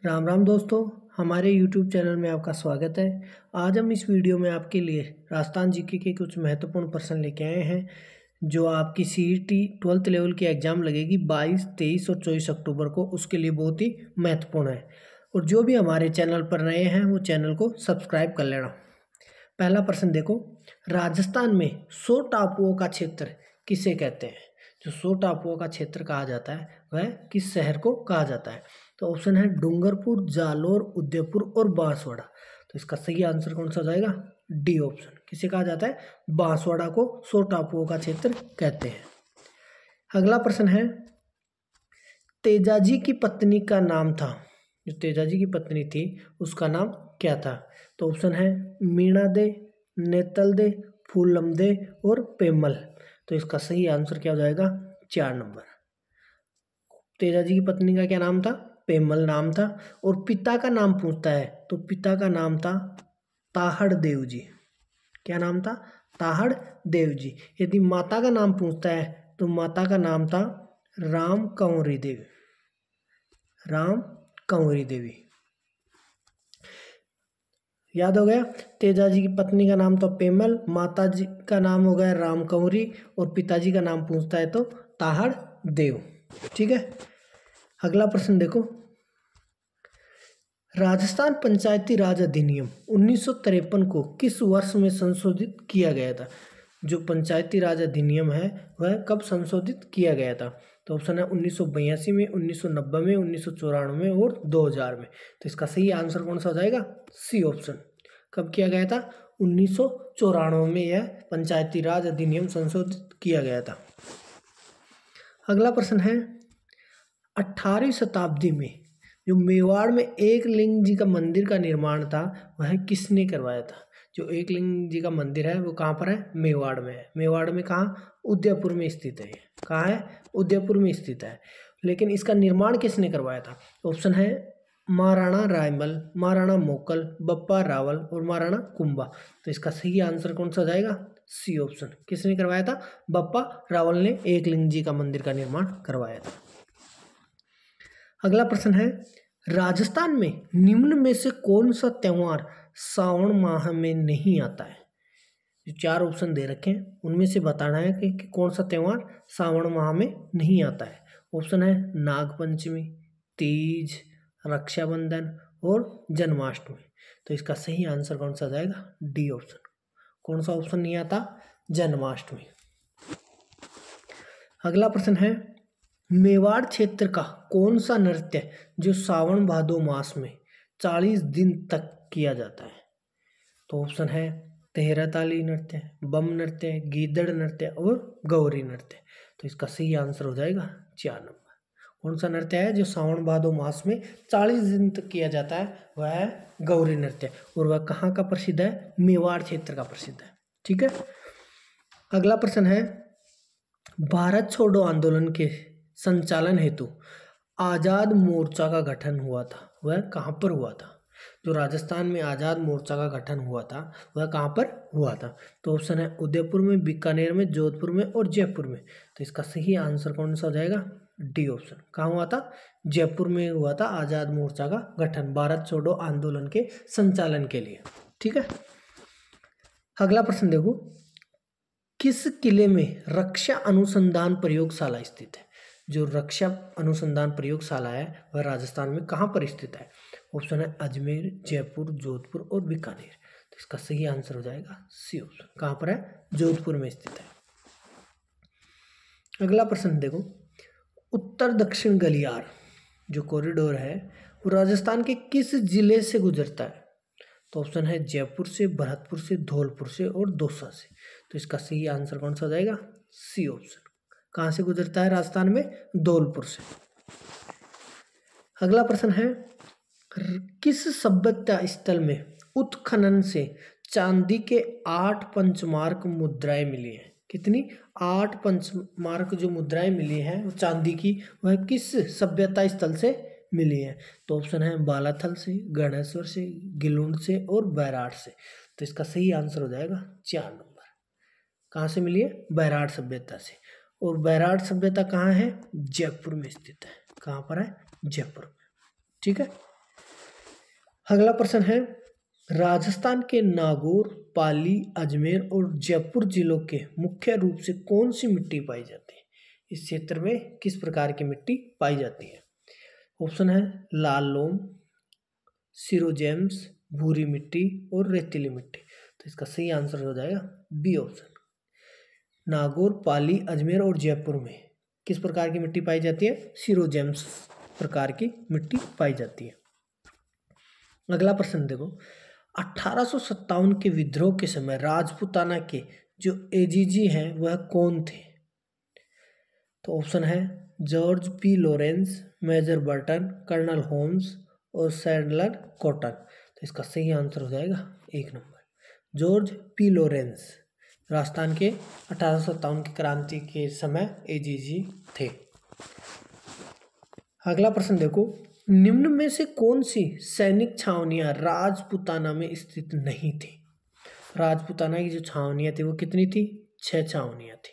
राम राम दोस्तों, हमारे YouTube channel में आपका स्वागत है। आज हम इस वीडियो में आपके लिए राजस्थान जीके के कुछ महत्वपूर्ण प्रश्न लेके आए हैं जो आपकी CET 12th लेवल की एग्ज़ाम लगेगी 22, 23 और 24 अक्टूबर को। उसके लिए बहुत ही महत्वपूर्ण है और जो भी हमारे चैनल पर नए हैं वो चैनल को सब्सक्राइब कर लेना। पहला प्रश्न देखो, राजस्थान में 100 टापुओं का क्षेत्र किसे कहते हैं? जो 100 टापुओं का क्षेत्र कहा जाता है वह किस शहर को कहा जाता है? तो ऑप्शन है डूंगरपुर, जालोर, उदयपुर और बांसवाड़ा। तो इसका सही आंसर कौन सा हो जाएगा? D option. किसे कहा जाता है? बांसवाड़ा को 100 टापुओं का क्षेत्र कहते हैं। अगला प्रश्न है, तेजाजी की पत्नी का नाम था, जो तेजाजी की पत्नी थी उसका नाम क्या था? तो ऑप्शन है मीणा दे, नेतल दे, फूलम दे और पेमल। तो इसका सही आंसर क्या हो जाएगा? 4 नंबर। तेजाजी की पत्नी का क्या नाम था? पेमल नाम था। और पिता का नाम पूछता है तो पिता का नाम था ताहड़ देव जी। क्या नाम था? ताहड़ देव जी। यदि माता का नाम पूछता है तो माता का नाम था राम कंवरी देवी। राम कंवरी देवी। याद हो गया? तेजाजी की पत्नी का नाम तो पेमल, माता जी का नाम हो गया राम कंवरी और पिताजी का नाम पूछता है तो ताहड़ देव। ठीक है। अगला प्रश्न देखो, राजस्थान पंचायती राज अधिनियम 1953 को किस वर्ष में संशोधित किया गया था? जो पंचायती राज अधिनियम है वह कब संशोधित किया गया था? तो ऑप्शन है 1982 में, 1990 में, 1994 में और 2000 में। तो इसका सही आंसर कौन सा हो जाएगा? C option. कब किया गया था? 1994 में यह पंचायती राज अधिनियम संशोधित किया गया था। अगला प्रश्न है, 18वीं शताब्दी में जो मेवाड़ में एकलिंग जी का मंदिर का निर्माण था वह किसने करवाया था? जो एकलिंग जी का मंदिर है वो कहाँ पर है? मेवाड़ में है। मेवाड़ में कहाँ? उदयपुर में स्थित है। कहाँ है? उदयपुर में स्थित है। लेकिन इसका निर्माण किसने करवाया था? ऑप्शन है महाराणा रायमल, महाराणा मोकल, बप्पा रावल और महाराणा कुंभा। तो इसका सही आंसर कौन सा जाएगा? C option. किसने करवाया था? बप्पा रावल ने एकलिंग जी का मंदिर का निर्माण करवाया था। अगला प्रश्न है, राजस्थान में निम्न में से कौन सा त्योहार सावन माह में नहीं आता है? जो 4 ऑप्शन दे रखे हैं उनमें से बताना है कि कौन सा त्योहार सावन माह में नहीं आता है। ऑप्शन है नागपंचमी, तीज, रक्षाबंधन और जन्माष्टमी। तो इसका सही आंसर कौन सा जाएगा? D option. कौन सा ऑप्शन नहीं आता? जन्माष्टमी। अगला प्रश्न है, मेवाड़ क्षेत्र का कौन सा नृत्य जो सावन भादो मास में 40 दिन तक किया जाता है? तो ऑप्शन है तेहरताली नृत्य, बम नृत्य, गीदड़ नृत्य और गौरी नृत्य। तो इसका सही आंसर हो जाएगा 4 नंबर। कौन सा नृत्य है जो सावन भादो मास में 40 दिन तक किया जाता है? वह है गौरी नृत्य। और वह कहाँ का प्रसिद्ध है? मेवाड़ क्षेत्र का प्रसिद्ध है। ठीक है। अगला प्रश्न है, भारत छोड़ो आंदोलन के संचालन हेतु आजाद मोर्चा का गठन हुआ था, वह कहाँ पर हुआ था? जो राजस्थान में आजाद मोर्चा का गठन हुआ था वह कहाँ पर हुआ था? तो ऑप्शन है उदयपुर में, बीकानेर में, जोधपुर में और जयपुर में। तो इसका सही आंसर कौन सा हो जाएगा? D option. कहाँ हुआ था? जयपुर में हुआ था आजाद मोर्चा का गठन भारत छोड़ो आंदोलन के संचालन के लिए। ठीक है। अगला प्रश्न देखो, किस किले में रक्षा अनुसंधान प्रयोगशाला स्थित है? जो रक्षा अनुसंधान प्रयोगशाला है वह राजस्थान में कहाँ पर स्थित है? ऑप्शन है अजमेर, जयपुर, जोधपुर और बीकानेर। तो इसका सही आंसर हो जाएगा सी ऑप्शन। कहाँ पर है? जोधपुर में स्थित है। अगला प्रश्न देखो, उत्तर दक्षिण गलियार जो कॉरिडोर है वो राजस्थान के किस जिले से गुजरता है? तो ऑप्शन है जयपुर से, भरतपुर से, धौलपुर से और दौसा से। तो इसका सही आंसर कौन सा जाएगा? C option. कहाँ से गुजरता है राजस्थान में? धौलपुर से। अगला प्रश्न है, किस सभ्यता स्थल में उत्खनन से चांदी के 8 पंचमार्क मुद्राएं मिली हैं? कितनी? 8 पंचमार्क जो मुद्राएं मिली हैं वो चांदी की, वह किस सभ्यता स्थल से मिली है? तो ऑप्शन है बालाथल से, गणेश्वर से, गिलुंड से और बैराट से। तो इसका सही आंसर हो जाएगा 4 नंबर। कहाँ से मिली है? बैराट सभ्यता से। और बैराट सभ्यता कहाँ है? जयपुर में स्थित है। कहाँ पर है? जयपुर में। ठीक है। अगला प्रश्न है, राजस्थान के नागौर, पाली, अजमेर और जयपुर जिलों के मुख्य रूप से कौन सी मिट्टी पाई जाती है? इस क्षेत्र में किस प्रकार की मिट्टी पाई जाती है? ऑप्शन है लाल लोम, सिरोजेम्स, भूरी मिट्टी और रेतीली मिट्टी। तो इसका सही आंसर हो जाएगा बी ऑप्शन। नागौर, पाली, अजमेर और जयपुर में किस प्रकार की मिट्टी पाई जाती है? सिरोजेम्स प्रकार की मिट्टी पाई जाती है। अगला प्रश्न देखो, 1857 के विद्रोह के समय राजपूताना के जो एजीजी हैं वह कौन थे? तो ऑप्शन है George P Lawrence, major Burton, colonel Holmes और सैडलर कॉटन। तो इसका सही आंसर हो जाएगा 1 number, George P Lawrence Rajasthan के 1857 की क्रांति के समय एजीजी थे। अगला प्रश्न देखो, निम्न में से कौन सी सैनिक छावनियां राजपूताना में स्थित नहीं थी? राजपूताना की जो छावनियां थी वो कितनी थी? 6 छावनियां थी।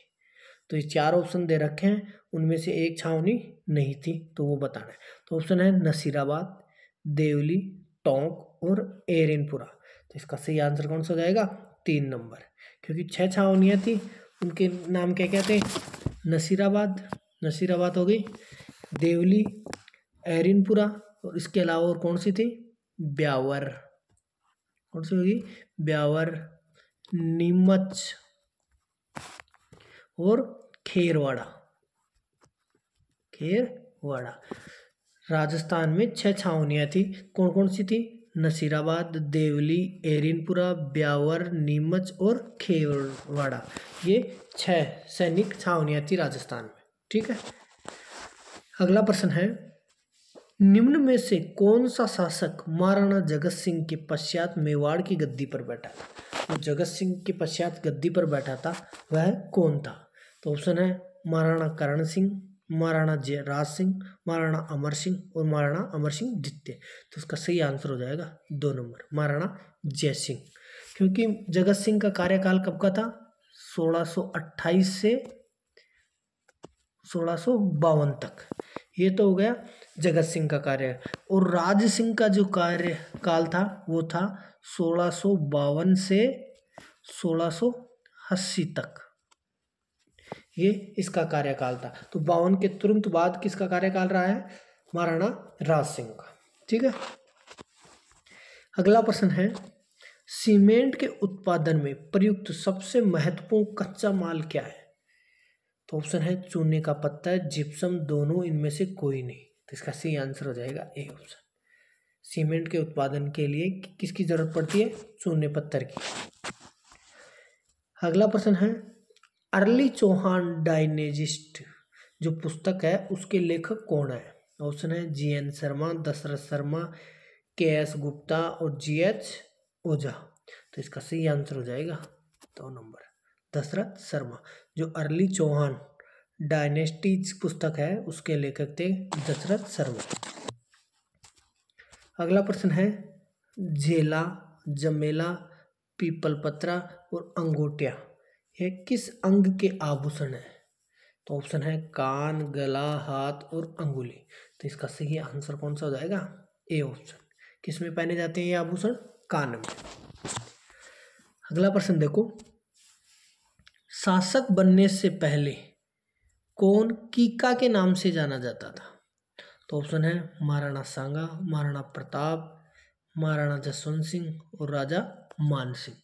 तो ये 4 ऑप्शन दे रखे हैं, उनमें से एक छावनी नहीं थी, तो वो बताना है। तो ऑप्शन है नसीराबाद, देवली, टोंक और एरिनपुरा। तो इसका सही आंसर कौन सा हो जाएगा? 3 नंबर, क्योंकि 6 छावनियां थी, उनके नाम क्या क्या थे? नसीराबाद हो गई, देवली, एरिनपुरा और इसके अलावा और कौन सी थी? ब्यावर। कौन सी होगी? ब्यावर, नीमच और खेरवाड़ा। राजस्थान में 6 छावनियां थी, कौन कौन सी थी? नसीराबाद, देवली, एरिनपुरा, ब्यावर, नीमच और खेरवाड़ा। ये 6 सैनिक छावनियां थी राजस्थान में। ठीक है। अगला प्रश्न है, निम्न में से कौन सा शासक महाराणा जगत सिंह के पश्चात मेवाड़ की गद्दी पर बैठा था? तो जगत सिंह के पश्चात गद्दी पर बैठा था वह कौन था? तो ऑप्शन है महाराणा करण सिंह, महाराणा जयराज सिंह, महाराणा अमर सिंह और महाराणा अमर सिंह द्वितीय। तो उसका सही आंसर हो जाएगा 2 नंबर, महाराणा जय सिंह। क्योंकि जगत सिंह का कार्यकाल कब का था? 1628 से 1652 तक। ये तो हो गया जगत सिंह का कार्य। और राज सिंह का जो कार्यकाल था वो था 1652 से 1680 तक। ये इसका कार्यकाल था। तो 52 के तुरंत बाद किसका कार्यकाल रहा है? महाराणा राज सिंह का। ठीक है। अगला प्रश्न है, सीमेंट के उत्पादन में प्रयुक्त सबसे महत्वपूर्ण कच्चा माल क्या है? तो ऑप्शन है चूने का पत्थर, जिप्सम, दोनों, इनमें से कोई नहीं। तो इसका सही आंसर हो जाएगा ए ऑप्शन। सीमेंट के उत्पादन के लिए किसकी जरूरत पड़ती है? चूने पत्थर की। अगला प्रश्न है, अर्ली चौहान डायनेजिस्ट जो पुस्तक है उसके लेखक कौन है? ऑप्शन है GN शर्मा, दशरथ शर्मा, KS गुप्ता और GH ओझा। तो इसका सही आंसर हो जाएगा 2 नंबर, दशरथ शर्मा। जो अर्ली चौहान डायनेस्टीज पुस्तक है उसके लेखक थे दशरथ शर्मा। अगला प्रश्न है, झेला, जमेला, पीपलपत्रा और अंगूठिया ये किस अंग के आभूषण है? तो ऑप्शन है कान, गला, हाथ और अंगुली। तो इसका सही आंसर कौन सा हो जाएगा? A option. किस में पहने जाते हैं ये आभूषण? कान में। अगला प्रश्न देखो, शासक बनने से पहले कौन कीका के नाम से जाना जाता था? तो ऑप्शन है महाराणा सांगा, महाराणा प्रताप, महाराणा जसवंत सिंह और राजा मान सिंह।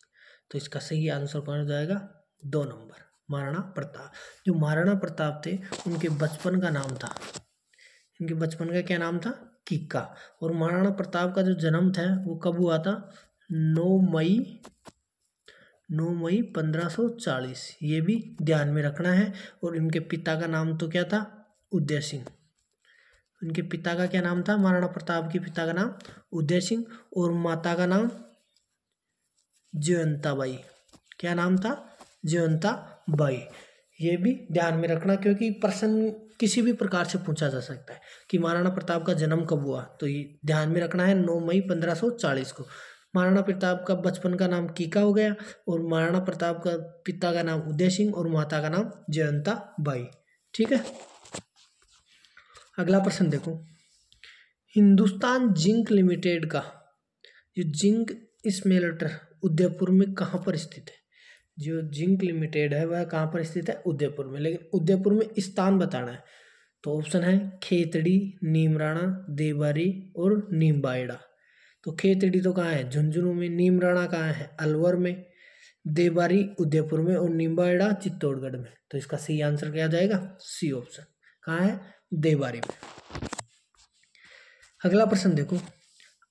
तो इसका सही आंसर कौन हो जाएगा? 2 नंबर, महाराणा प्रताप। जो महाराणा प्रताप थे उनके बचपन का नाम था, इनके बचपन का क्या नाम था? कीका। और महाराणा प्रताप का जो जन्म था वो कब हुआ था? 9 मई 1540। ये भी ध्यान में रखना है। और इनके पिता का नाम तो क्या था? उदय सिंह। इनके पिता का क्या नाम था? महाराणा प्रताप के पिता का नाम उदय सिंह और माता का नाम जयंता बाई। क्या नाम था? जयंता बाई। ये भी ध्यान में रखना, क्योंकि प्रश्न किसी भी प्रकार से पूछा जा सकता है कि महाराणा प्रताप का जन्म कब हुआ। तो ये ध्यान में रखना है 9 मई 1540 को। महाराणा प्रताप का बचपन का नाम कीका हो गया और महाराणा प्रताप का पिता का नाम उदय सिंह और माता का नाम जयंता बाई। ठीक है। अगला प्रश्न देखो, हिंदुस्तान जिंक लिमिटेड का जो जिंक स्मेल्टर उदयपुर में कहाँ पर स्थित है? जो जिंक लिमिटेड है वह कहाँ पर स्थित है? उदयपुर में। लेकिन उदयपुर में स्थान बताना है, तो ऑप्शन है खेतड़ी, नीमराणा, देवारी और नीमबाड़ा। तो खेतड़ी तो कहाँ है? झुंझुनू में। नीमराणा कहाँ है? अलवर में। देवारी उदयपुर में और नीमबाड़ा चित्तौड़गढ़ में। तो इसका सही आंसर क्या जाएगा? C option. कहाँ है? देवारी में। अगला प्रश्न देखो,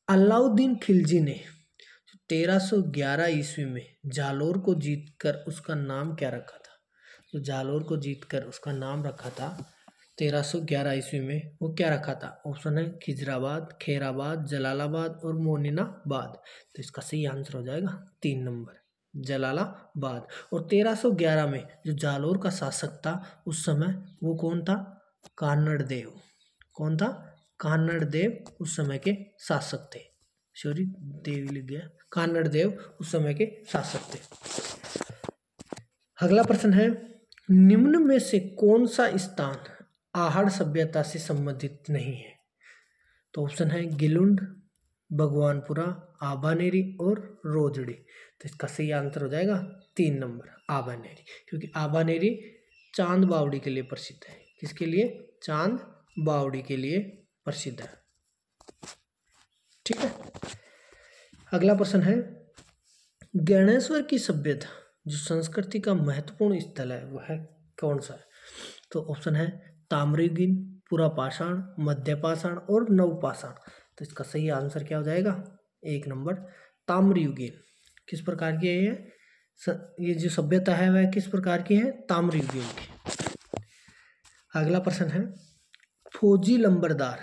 अलाउद्दीन खिलजी ने 1311 ईस्वी में जालोर को जीतकर उसका नाम क्या रखा था? तो जालोर को जीतकर उसका नाम रखा था 1311 ईस्वी में, वो क्या रखा था? ऑप्शन है खिजराबाद, खैराबाद, जलालाबाद और मोनिनाबाद। तो इसका सही आंसर हो जाएगा 3 नंबर, जलालाबाद। और 1311 में जो जालोर का शासक था उस समय वो कौन था? कान्नड़ देव। कौन था? कान्नड़ देव उस समय के शासक थे। सॉरी, देव लिख गया, कान्नड़ देव उस समय के शासक थे। अगला प्रश्न है, निम्न में से कौन सा स्थान आहड़ सभ्यता से संबंधित नहीं है? तो ऑप्शन है गिलुंड, भगवानपुरा, आबानेरी और रोजड़ी। तो इसका सही आंसर हो जाएगा 3 नंबर, आबानेरी। क्योंकि आबानेरी चांद बावड़ी के लिए प्रसिद्ध है। किसके लिए? चांद बावड़ी के लिए प्रसिद्ध है। ठीक है। अगला प्रश्न है, ज्ञानेश्वर की सभ्यता जो संस्कृति का महत्वपूर्ण स्थल है वह कौन सा है? तो ऑप्शन है ताम्रयुगीन, पुरापाषाण, मध्यपाषाण और नवपाषाण। तो इसका सही आंसर क्या हो जाएगा? 1 नंबर, ताम्रयुगीन। किस प्रकार की है ये जो सभ्यता है वह किस प्रकार की है? ताम्रयुगीन की। अगला प्रश्न है, फौजी लंबरदार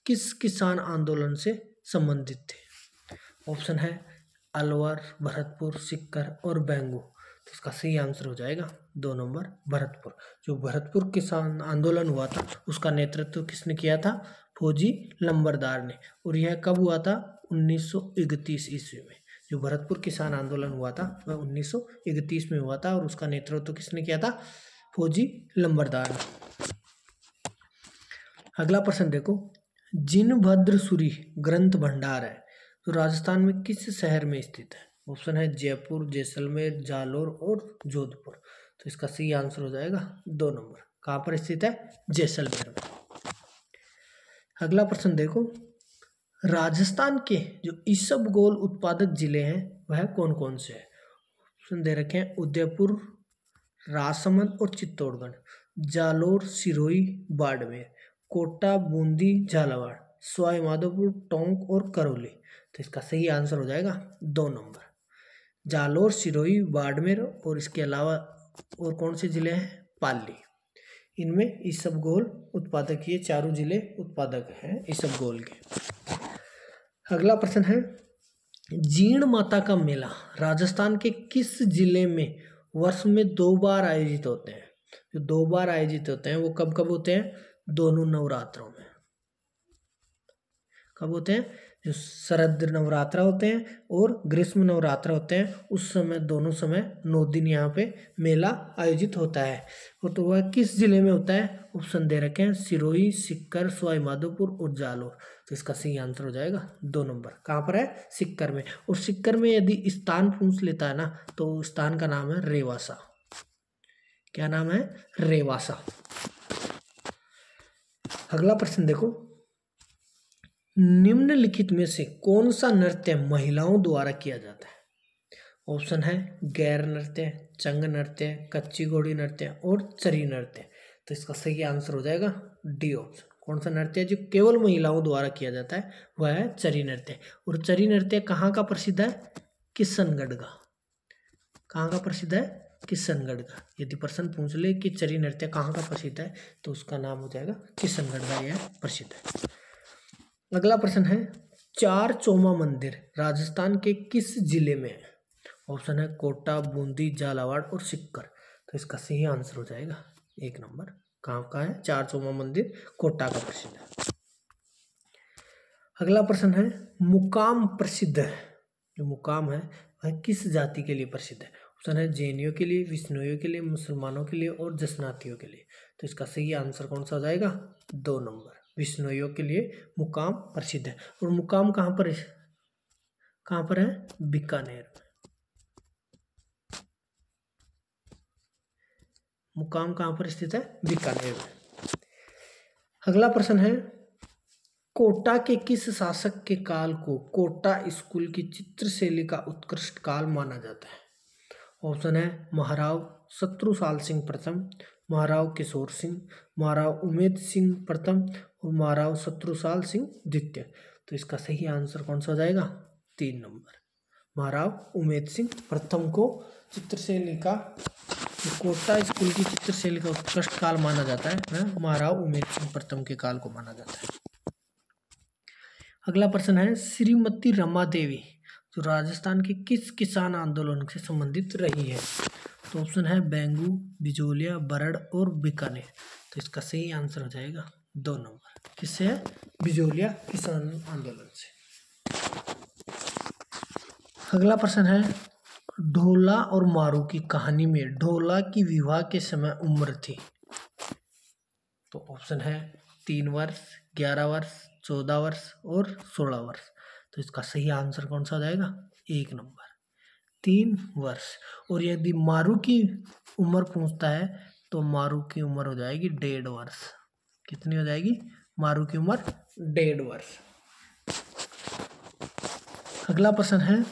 किस किसान आंदोलन से संबंधित थे? ऑप्शन है अलवर, भरतपुर, सिक्कर और बेंगू। तो इसका सही आंसर हो जाएगा 2 नंबर, भरतपुर। जो भरतपुर किसान आंदोलन हुआ था उसका नेतृत्व किसने किया था? फौजी लंबरदार ने। और यह कब हुआ था? 1931 ईस्वी में। जो भरतपुर किसान आंदोलन हुआ था वह 1931 में हुआ था और उसका नेतृत्व किसने किया था? फौजी लंबरदार ने। अगला प्रश्न देखो, जिनभद्र सूरी ग्रंथ भंडार है तो राजस्थान में किस शहर में स्थित है? ऑप्शन है जयपुर, जैसलमेर, जालोर और जोधपुर। तो इसका सही आंसर हो जाएगा 2 नंबर, कहाँ पर स्थित है? जैसलमेर में। अगला प्रश्न देखो, राजस्थान के जो इसबगोल उत्पादक जिले हैं वह कौन कौन से हैं? ऑप्शन दे रखे हैं उदयपुर, राजसमंद और चित्तौड़गढ़, जालोर, सिरोही, बाड़मेर, कोटा, बूंदी, झालावाड़, सवाई माधोपुर, टोंक और करौली। तो इसका सही आंसर हो जाएगा 2 नंबर, जालोर, सिरोही, बाड़मेर और इसके अलावा और कौन से जिले हैं? पाली। इनमें इसबगोल उत्पादक, ये चारों जिले उत्पादक हैं इसबगोल के। अगला प्रश्न है, जीण माता का मेला राजस्थान के किस जिले में वर्ष में 2 बार आयोजित होते हैं? जो 2 बार आयोजित होते हैं वो कब कब होते हैं? दोनों नवरात्रों में। कब होते हैं? जो शरद नवरात्र होते हैं और ग्रीष्म नवरात्र होते हैं उस समय, दोनों समय 9 दिन यहाँ पे मेला आयोजित होता है। और तो वह किस जिले में होता है? ऑप्शन दे रखे हैं सिरोही, सिक्कर, सवाई माधोपुर और जालोर। तो इसका सही आंसर हो जाएगा 2 नंबर, कहाँ पर है? सिक्कर में। और सिक्कर में यदि स्थान पूछ लेता है ना तो स्थान का नाम है रेवासा। क्या नाम है? रेवासा। अगला प्रश्न देखो, निम्नलिखित में से कौन सा नृत्य महिलाओं द्वारा किया जाता है? ऑप्शन है गैर नृत्य, चंग नृत्य, कच्ची घोड़ी नृत्य और चरी नृत्य। तो इसका सही आंसर हो जाएगा डी ऑप्शन। कौन सा नृत्य जो केवल महिलाओं द्वारा किया जाता है वह है चरी नृत्य। और चरी नृत्य कहाँ का प्रसिद्ध है? किशनगढ़ का। कहाँ का प्रसिद्ध है? किशनगढ़ का। यदि प्रश्न पूछ ले कि चरी नृत्य कहाँ का प्रसिद्ध है तो उसका नाम हो जाएगा किशनगढ़ का, यह प्रसिद्ध है। अगला प्रश्न है, चार चौमा मंदिर राजस्थान के किस जिले में है? ऑप्शन है कोटा, बूंदी, झालावाड़ और सिक्कर। तो इसका सही आंसर हो जाएगा 1 नंबर, कहाँ का है? चार चौमा मंदिर कोटा का प्रसिद्ध है। अगला प्रश्न है, मुकाम प्रसिद्ध है, जो मुकाम है वह किस जाति के लिए प्रसिद्ध है? ऑप्शन है जैनियों के लिए, विष्णुइयों के लिए, मुसलमानों के लिए और जसनातियों के लिए। तो इसका सही आंसर कौन सा हो जाएगा? 2 नंबर, विष्णुइयों के लिए मुकाम प्रसिद्ध है। और मुकाम कहाँ कहाँ पर है? बीकानेर में। मुकाम कहाँ पर स्थित है? बीकानेर में। अगला प्रश्न है, कोटा के किस शासक के काल को कोटा स्कूल की चित्रशैली का उत्कृष्ट काल माना जाता है? ऑप्शन है महाराव शत्रुपाल सिंह प्रथम, महाराव किशोर सिंह, महाराव उमेद सिंह प्रथम और महाराव शत्रुपाल सिंह द्वितीय। तो इसका सही आंसर कौन सा हो जाएगा? 3 नंबर, महाराव उमेद सिंह प्रथम को चित्रशैली का, कोटा स्कूल की चित्रशैली का उत्कृष्ट काल माना जाता है, वह महाराव उमेद सिंह प्रथम के काल को माना जाता है। अगला प्रश्न है, श्रीमती रमा देवी जो राजस्थान के किस किसान आंदोलन से संबंधित रही है? तो ऑप्शन है बेंगू, बिजोलिया, बरड़ और बीकानेर। तो इसका सही आंसर हो जाएगा 2 नंबर, किससे है? बिजोलिया किसान आंदोलन से। अगला प्रश्न है, ढोला और मारू की कहानी में ढोला की विवाह के समय उम्र थी? तो ऑप्शन है 3 वर्ष, 11 वर्ष, 14 वर्ष और 16 वर्ष। तो इसका सही आंसर कौन सा हो जाएगा? 1 नंबर, 3 वर्ष। और यदि मारू की उम्र पूछता है तो मारू की उम्र हो जाएगी 1.5 वर्ष। कितनी हो जाएगी? मारू की उम्र 1.5 वर्ष। अगला प्रश्न है,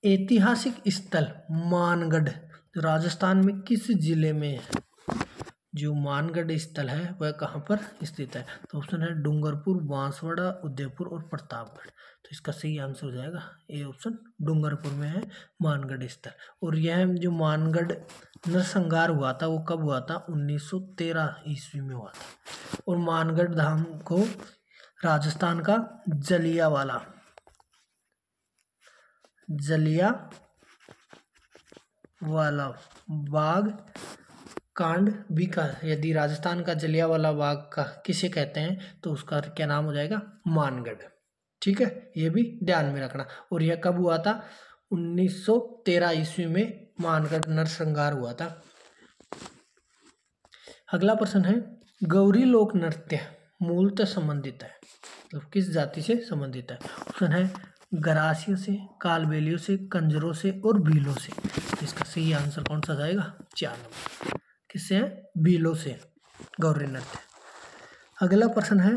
ऐतिहासिक स्थल मानगढ़ राजस्थान में किस जिले में है? जो मानगढ़ स्थल है वह कहाँ पर स्थित है? तो ऑप्शन है डूंगरपुर, बांसवाड़ा, उदयपुर और प्रतापगढ़। तो इसका सही आंसर हो जाएगा ए ऑप्शन, डूंगरपुर में है मानगढ़ स्थल। और यह जो मानगढ़ नरसंहार हुआ था वो कब हुआ था? 1913 ईस्वी में हुआ था। और मानगढ़ धाम को राजस्थान का जलियांवाला बाग कांड भी का, यदि राजस्थान का जलियांवाला बाग का किसे कहते हैं तो उसका क्या नाम हो जाएगा? मानगढ़। ठीक है, ये भी ध्यान में रखना। और यह कब हुआ था? 1913 ईस्वी में मानगढ़ नरसंहार हुआ था। अगला प्रश्न है, गौरी लोक नृत्य मूलतः संबंधित है, तो किस जाति से संबंधित है? ऑप्शन है गरासियों से, कालबेलियों से, कंजरों से और भीलों से। तो इसका सही आंसर कौन सा जाएगा? 4 नंबर, किससे है? भीलों से गौरी नृत्य। अगला प्रश्न है,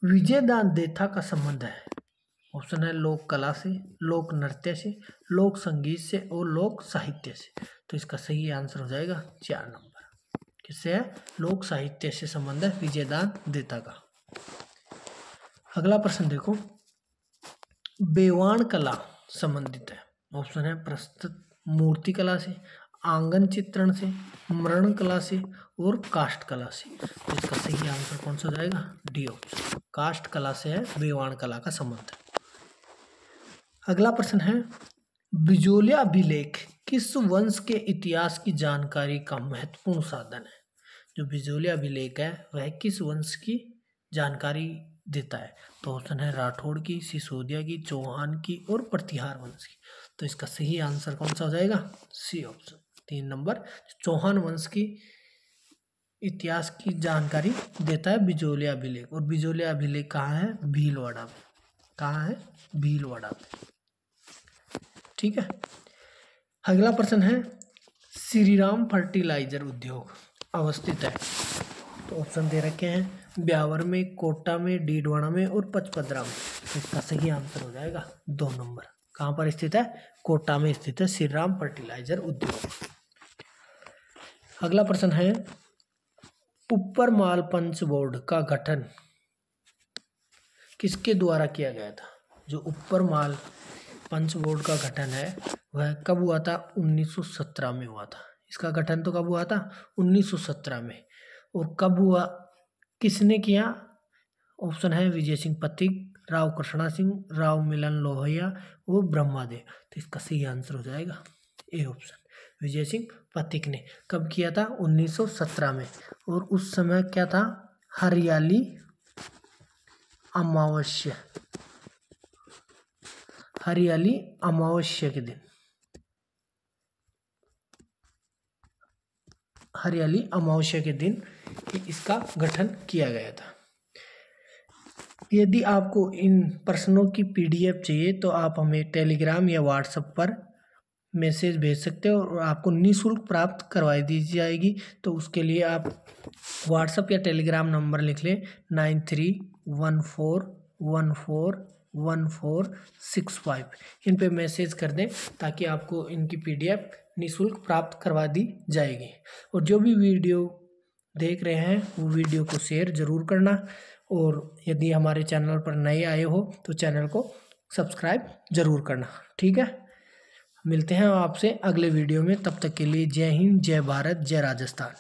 विजयदान देथा का संबंध है? ऑप्शन है लोक कला से, लोक नृत्य से, लोक संगीत से और लोक साहित्य से। तो इसका सही आंसर हो जाएगा 4 नंबर, किससे है? लोक साहित्य से संबंध है विजयदान देथा का। अगला प्रश्न देखो, बेवाण कला संबंधित है? ऑप्शन है प्रस्तुत मूर्ति कला से, आंगन चित्रण से, मरण कला से और काष्ठ कला से। तो इसका सही आंसर कौन सा जाएगा? डी ऑप्शन, काष्ठ कला से है बेवाण कला का संबंध। अगला प्रश्न है, बिजोलिया अभिलेख किस वंश के इतिहास की जानकारी का महत्वपूर्ण साधन है? जो बिजोलिया अभिलेख है वह किस वंश की जानकारी देता है? तो ऑप्शन है राठौड़ की, सिसोदिया की, चौहान की और प्रतिहार वंश की। तो इसका सही आंसर कौन सा हो जाएगा? सी ऑप्शन, 3 नंबर, चौहान वंश की इतिहास की जानकारी देता है बिजोलिया अभिलेख। और बिजोलिया अभिलेख कहाँ है? भीलवाड़ा में। कहाँ है? भीलवाड़ा में। ठीक है। अगला प्रश्न है, श्रीराम फर्टिलाइजर उद्योग अवस्थित है? तो ऑप्शन दे रखे हैं ब्यावर में, कोटा में, डीडवाना में और पचपदरा में। तो इसका सही आंसर हो जाएगा 2 नंबर। कहाँ पर स्थित है? कोटा में स्थित है श्रीराम फर्टिलाइजर उद्योग। अगला प्रश्न है, ऊपर माल पंच बोर्ड का गठन किसके द्वारा किया गया था? जो ऊपर माल पंच बोर्ड का गठन है वह कब हुआ था? 1917 में हुआ था। इसका गठन तो कब हुआ था? 1917 में। और कब हुआ, किसने किया? ऑप्शन है विजय सिंह पथिक, राव कृष्णा सिंह, राव मिलन लोहिया और ब्रह्मादेव। तो इसका सही आंसर हो जाएगा ए ऑप्शन, विजय सिंह पथिक ने। कब किया था? 1917 में। और उस समय क्या था? हरियाली अमावस्या, हरियाली अमावस्या के दिन, हरियाली अमावस्या के दिन इसका गठन किया गया था। यदि आपको इन प्रश्नों की PDF चाहिए तो आप हमें टेलीग्राम या व्हाट्सएप पर मैसेज भेज सकते हो और आपको निःशुल्क प्राप्त करवाई दी जाएगी। तो उसके लिए आप व्हाट्सएप या टेलीग्राम नंबर लिख लें 9314141465। इन पे मैसेज कर दें ताकि आपको इनकी PDF निःशुल्क प्राप्त करवा दी जाएगी। और जो भी वीडियो देख रहे हैं वो वीडियो को शेयर ज़रूर करना, और यदि हमारे चैनल पर नए आए हो तो चैनल को सब्सक्राइब ज़रूर करना। ठीक है, मिलते हैं आपसे अगले वीडियो में। तब तक के लिए जय हिंद, जय भारत, जय राजस्थान।